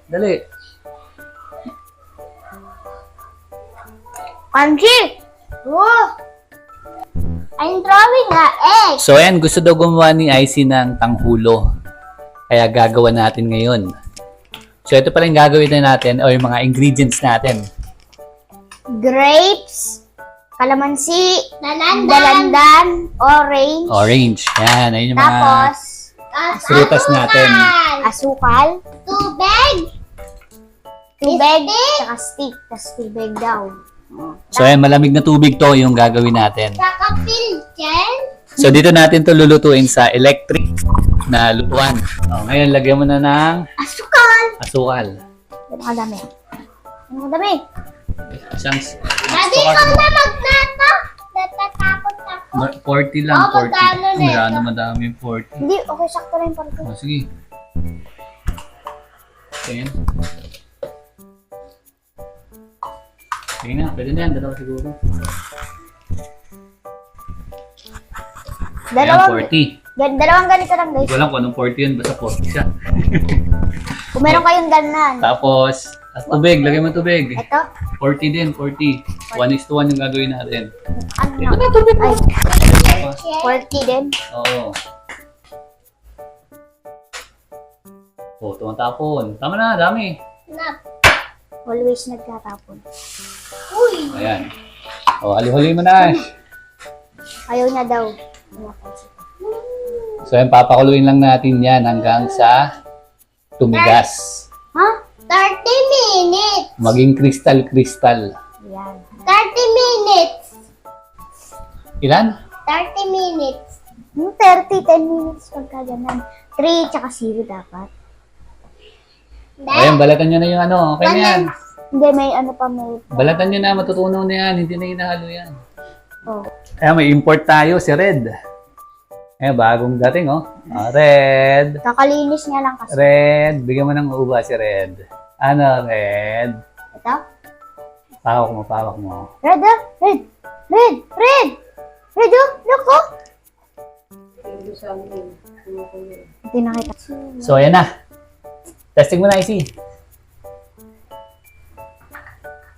Dali. Panji! Oh! I'm drawing a egg. So ayan, gusto daw gumawa ni Icy ng tanghulo. Kaya gagawa natin ngayon. So ito pala yung gagawin na natin o yung mga ingredients natin. Grapes, kalamansi, dalandan, orange, Orange. Yan, ayun yung mga tapos prutas natin. asukal, tubig, tsaka stick, tapos tubig daw. So ayan, malamig na tubig to yung gagawin natin. Kakapil dyan? So dito natin to lulutuin sa electric na lutuan. O, ngayon, lagyan mo na ng Asukal! asukal. Yan ang dami. Yan ang dami. Isang Daddy, ikaw na magnato. Natatakot ako. 40 lang, Oh, 40. magkano na ito? Madami 40. Hindi, okay, sakto na yung parto. O, sige. Ayan. Sige na, pwede na yan. Dalawa siguro. Ayan, 40. Dalawang ganito lang, Hindi guys. ko alam kung anong 40 yun. Basta 40 siya. Kung meron kayong ganan. Tapos, tubig. Lagay mo tubig. Ito? 40 din, 40. 1:1 yung gagawin natin. Ano Ito na? na tubig. Ay, Tapos, 40 din. oo. O, tumatapon. Tama na, dami. Always nagtatapon. Ayan. O, hali-huli mo na, Ash. Ayaw niya daw. So, yan, papakuluin lang natin yan hanggang sa tumigas. Ha? 30 minutes. Maging kristal-kristal. Yan. 30 minutes. Ilan? 30 minutes. 30, 10 minutes pagka ganun. 3 tsaka 0 dapat. Ayan, balatan nyo na yung ano. Okay na yan. Hindi, may ano pa may... Balatan nyo na, matutunaw na yan. Hindi na hinahalo yan. Oh. Ayan, may import tayo, si Red. Ayan, bagong dating, oh. Red. Kakalinis niya lang kasi. Red. Bigyan mo ng uba si Red. Ano, Red? Ito? Pawak mo, pawak mo. Red, ah? Red! Red! Red! Red, oh! Look, oh! Hindi nakita. So, ayan na. Testing mo na, Icy.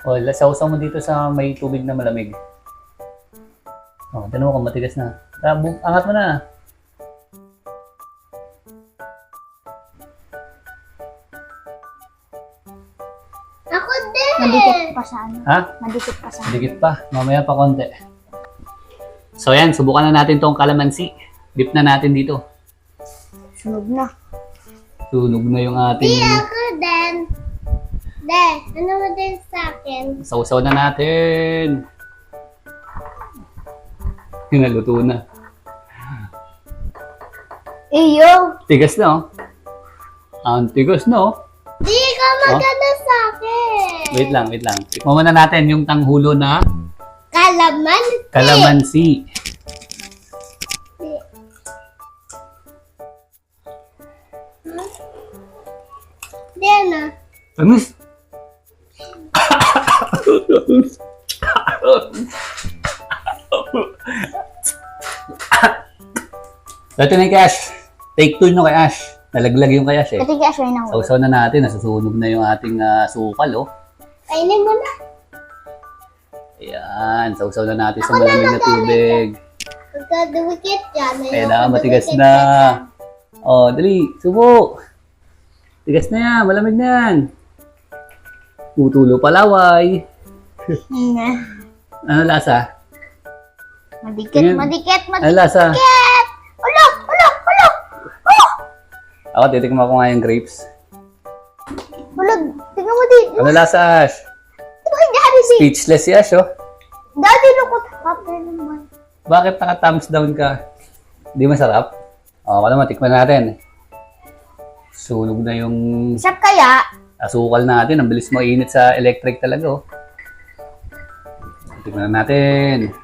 O, sausaw mo dito sa may tubig na malamig. O, tanong mo kung matigas na. Angat mo na. Ako din! Madikit pa sa ano? Ha? Madikit pa sa ano? Dikit pa. Mamaya pa konti. So, ayan. Subukan na natin tong kalamansi. Dip na natin dito. Sunog na. Sunog na yung ating... Ako din. De, ano mo din sa akin? Sausaw na natin. Naluto na. Iyo! Tigas na, oh. Ang tigas na, oh. Di ka maganda sa akin! Wait lang, wait lang. Tikman muna natin yung tanghulo na Kalamansi! kalamansi. Di na. Amis! Ito na yung kay Ash. Take 2 nyo kay Ash. Nalaglag yung kay Ash eh. Katigas siya na Sausaw na natin. Nasusunog na yung ating sukal, oh. Kainin mo na. Ayan. Sausaw na natin sa malamig na tubig. Pagkadumikit yan. Ayan na, matigas na. Oh, dali. Subo. Tigas na yan. Malamig na yan. Tutulo palaway. Ano lasa? Madikit, Tingin. madikit, Ano madikit. lasa? Ulo, ulo, ulo. Oh! Ako, titikman ko nga yung grapes. Ulo, tingnan mo dito. Ano lasa, Ash? Ito kay Daddy si. Speechless si Ash, oh. Daddy, lukot. Kapre naman. Bakit naka-thumbs down ka? Hindi masarap? O, ako naman, tikman natin. Sunog na yung Sarap kaya? asukal natin. Ang bilis mainit sa electric talaga, oh. Tikman na natin.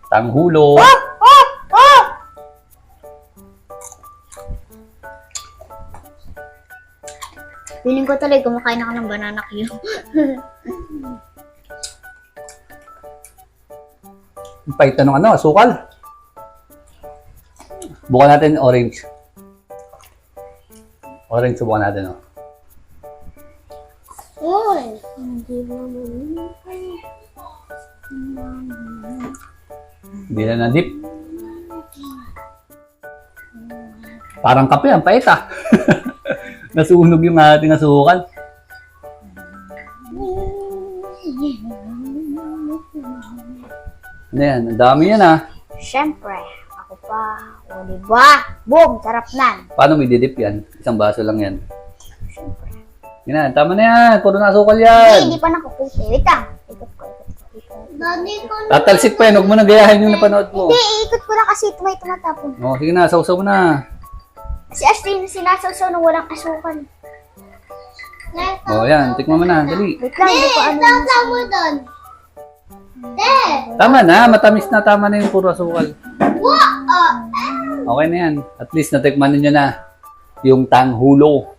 Tanghulo. Oh! Oh! Oh! Feeling ko talaga kumakain ako ng banana cue. Ang pait na ng ano, asukal. Bukan natin orange. Orange, subukan natin, oh. Uy! Hindi naman. Hindi na na-dip. Parang kape, ang pait ah. Nasunog yung ating asukan. Ano yan? Ang dami yan ah. Siyempre, ako pa. O, diba? Boom! Sarap nan. Paano may didip yan? Isang baso lang yan. Siyempre. Yan na, tama na yan. Puro na asukal Hindi, yan. hindi pa nakaputi. Wait lang. Ikot ko. Daddy ko. Tatalsik pa yan. Huwag mo na gayahin yung napanood mo. Hindi, iikot ko na kasi may tumatapon. O, sige na. Sausaw mo na. Si Ashley sinasawsaw ng walang asukan. O, yan. Tikman mo na. Dali. Wait lang, hindi ko ano. Mo doon. Tama na. Matamis na. Tama na yung puro asukal. Okay na yan. At least natikman ninyo na yung tanghulo.